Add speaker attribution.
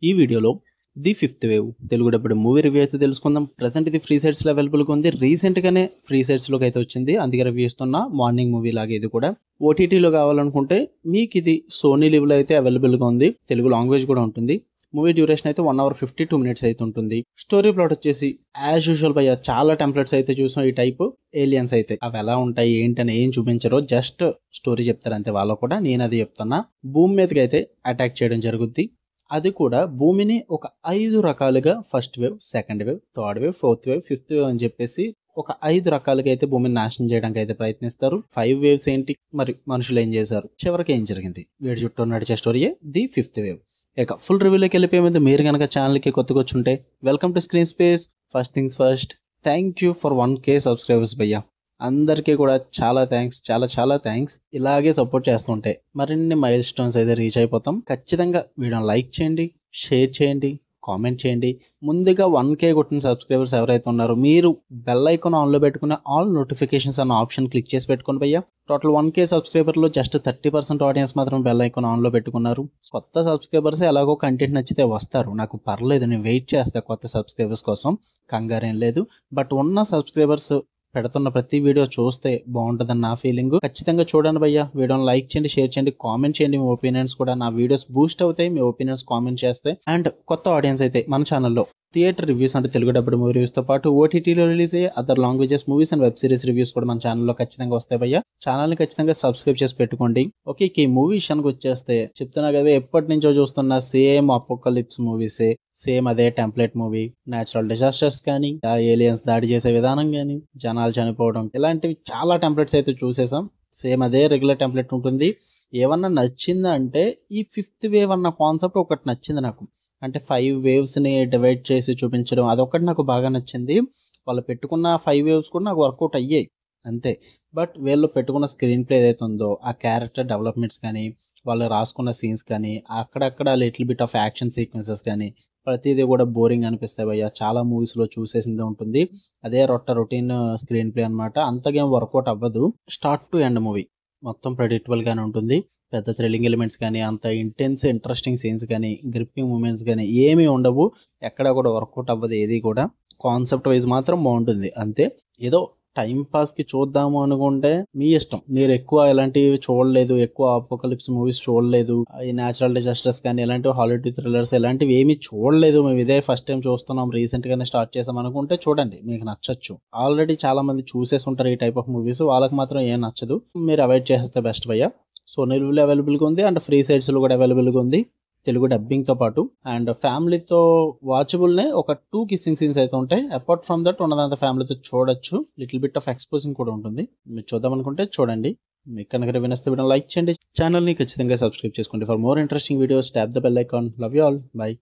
Speaker 1: ఈ వీడియోలో the fifth wave Telugu డబ్బుడు movie review అయితే తెలుసుకుందాం. ప్రెసెంట్ ఇది ఫ్రీ సైట్స్లో అవైలబుల్గా ఉంది. రీసెంట్గానే ఫ్రీ సైట్స్లోకి అయితే వచ్చింది, అందుకే రివ్యూ ఇస్తున్నా. మార్నింగ్ మూవీ లాగే ఇది కూడా ఓటీటీలో కావాలనుకుంటే మీకు ఇది సోనీ లివ్లో అయితే అవైలబుల్గా ఉంది. తెలుగు లాంగ్వేజ్ కూడా ఉంటుంది. మూవీ డ్యూరేషన్ అయితే 1 hour 52 minutes అయితే ఉంటుంది. స్టోరీ ప్లాట్ వచ్చేసి యాజ్ యూజువల్ భయ్య చాలా టెంప్లెట్స్ అయితే చూసాం. ఈ టైప్ ఏలియన్స్ అయితే అవి ఎలా ఉంటాయి ఏంటని ఏం చూపించరో, జస్ట్ స్టోరీ చెప్తారు అంతే. వాళ్ళు కూడా నేను అది చెప్తున్నా. భూమి మీదకి అయితే అటాక్ చేయడం జరుగుద్ది. అది కూడా భూమిని ఒక 5 రకాలుగా, first wave, second wave, third wave, fourth wave, fifth wave అని చెప్పేసి ఒక 5 రకాలుగా అయితే భూమిని నాశనం చేయడానికి అయితే ప్రయత్నిస్తారు. 5 వేవ్స్ ఏంటి, మరి మనుషులు ఏం చేశారు, చివరికి ఏం జరిగింది, వీడి చుట్టూ నడిచే స్టోరీయే ది ఫిఫ్త్ వేవ్. ఇక ఫుల్ రివ్యూలోకి వెళ్ళిపోయే ముందు మీరు కనుక ఛానల్కి కొత్తగా వచ్చుంటే welcome to screen space. First things first, thank you for 1K subscribers భయ్యా. అందరికీ కూడా చాలా థ్యాంక్స్, చాలా థ్యాంక్స్. ఇలాగే సపోర్ట్ చేస్తుంటే మరిన్ని మైల్ స్టోన్స్ అయితే రీచ్ అయిపోతాం. ఖచ్చితంగా వీడియోని లైక్ చేయండి, షేర్ చేయండి, కామెంట్ చేయండి. ముందుగా 1K కొట్టిన సబ్స్క్రైబర్స్ ఎవరైతే ఉన్నారో మీరు బెల్ ఐకాన్ ఆన్లో పెట్టుకుని ఆల్ నోటిఫికేషన్స్ అన్న ఆప్షన్ క్లిక్ చేసి పెట్టుకోండి భయ్యా. టోటల్ 1K సబ్స్క్రైబర్లో జస్ట్ 30% ఆడియన్స్ మాత్రం బెల్ ఐకాన్ ఆన్లో పెట్టుకున్నారు. కొత్త సబ్స్క్రైబర్స్ ఎలాగో కంటెంట్ నచ్చితే వస్తారు, నాకు పర్లేదు, నేను వెయిట్ చేస్తా కొత్త సబ్స్క్రైబర్స్ కోసం, కంగారేం లేదు. బట్ ఉన్న సబ్స్క్రైబర్స్ పెడుతున్న ప్రతి వీడియో చూస్తే బాగుంటుందని నా ఫీలింగ్. ఖచ్చితంగా చూడండి భయ్యా. వీడియోని లైక్ చేయండి, షేర్ చేయండి, కామెంట్ చేయండి. మీ ఒపీనియన్స్ కూడా, నా వీడియోస్ బూస్ట్ అవుతాయి మీ ఒపీనియన్స్ కామెంట్ చేస్తే. అండ్ కొత్త ఆడియన్స్ అయితే మన ఛానల్లో థియేటర్ రివ్యూస్ అంటే తెలుగు డబ్బుడు మూవీ రివ్యూస్తో పాటు ఓటీటీలో రిలీజ్ అయ్యే other languages movies and web series reviews కూడా మన ఛానల్లో ఖచ్చితంగా వస్తాయి భయ్యా. ఛానల్ని ఖచ్చితంగా సబ్స్క్రైబ్ చేసి పెట్టుకోండి. ఓకే, ఈ మూవీ విషయానికి వచ్చేస్తే చెప్తున్నా కదా, ఎప్పటి నుంచో చూస్తున్న సేమ్ అపోకలిప్స్ మూవీసే, సేమ్ అదే టెంప్లెట్ మూవీ. న్యాచురల్ డిజాస్టర్స్ కానీ, ఏలియన్స్ దాడి చేసే విధానం కానీ, జనాలు చనిపోవడం, ఇలాంటివి చాలా టెంప్లెట్స్ అయితే చూసేసాం. సేమ్ అదే రెగ్యులర్ టెంప్లెట్ ఉంటుంది. ఏమన్నా నచ్చిందా అంటే ఈ ఫిఫ్త్ వేవ్ అన్న కాన్సెప్ట్ ఒకటి నచ్చింది నాకు. అంటే 5 వేవ్స్ని డివైడ్ చేసి చూపించడం, అదొకటి నాకు బాగా నచ్చింది. వాళ్ళు పెట్టుకున్న 5 వేవ్స్ కూడా నాకు వర్కౌట్ అయ్యాయి అంతే. బట్ వీళ్ళు పెట్టుకున్న స్క్రీన్ ప్లే ఏదైతే ఉందో, ఆ క్యారెక్టర్ డెవలప్మెంట్స్ కానీ, వాళ్ళు రాసుకున్న సీన్స్ కానీ, అక్కడక్కడ little bit of action sequences కానీ, ప్రతిదీ కూడా బోరింగ్ అనిపిస్తాయి భయ్యా. చాలా మూవీస్లో చూసేసిందే ఉంటుంది. అదే రొటీన్ స్క్రీన్ ప్లే అనమాట. అంతగా వర్కౌట్ అవ్వదు. స్టార్ట్ టు ఎండ్ మూవీ మొత్తం ప్రెడిక్టబుల్గానే ఉంటుంది. పెద్ద థ్రిల్లింగ్ ఎలిమెంట్స్ కానీ, అంత ఇంటెన్స్ ఇంట్రెస్టింగ్ సీన్స్ కానీ, గ్రిప్పింగ్ మూమెంట్స్ కానీ ఏమీ ఉండవు. ఎక్కడ కూడా వర్కౌట్ అవ్వదు ఏది కూడా. కాన్సెప్ట్ వైజ్ మాత్రం బాగుంటుంది అంతే. ఏదో టైం పాస్కి చూద్దాము అనుకుంటే మీ ఇష్టం. మీరు ఎక్కువ ఇలాంటివి చూడలేదు, ఎక్కువ అపోకలిప్స్ మూవీస్ చూడలేదు, ఈ న్యాచురల్ డిజాస్టర్స్ కానీ, ఇలాంటివి హాలీవుడ్ థ్రిల్లర్స్ ఇలాంటివి ఏమీ చూడలేదు, మేము ఇదే ఫస్ట్ టైం చూస్తున్నాం, రీసెంట్గానే స్టార్ట్ చేసాం అనుకుంటే చూడండి, మీకు నచ్చచ్చు. ఆల్రెడీ చాలా మంది చూసేసి ఉంటారు ఈ టైప్ ఆఫ్ మూవీస్, వాళ్ళకి మాత్రం ఏం నచ్చదు. మీరు అవాయిడ్ చేస్తే బెస్ట్ భయ్యా. సోనీ లివ్లో అవైలబుల్గా ఉంది అండ్ ఫ్రీ సైట్స్లో కూడా అవైలబుల్గా ఉంది, తెలుగు డబ్బింగ్తో పాటు. అండ్ ఫ్యామిలీతో వాచబుల్నే ఒక 2 కిస్సింగ్ సీన్స్ అయితే ఉంటాయి. అపార్ట్ ఫ్రమ్ దట్ ఉన్నదంతా ఫ్యామిలీతో చూడొచ్చు. లిటిల్ బిట్ ఆఫ్ ఎక్స్పోజింగ్ కూడా ఉంటుంది. మీరు చూద్దాం అనుకుంటే చూడండి. మీకు కనుక వినస్తే వీడియో లైక్ చేయండి, ఛానల్ని ఖచ్చితంగా సబ్స్క్రైబ్ చేసుకోండి. For more interesting videos tap the bell icon. Love you all, by.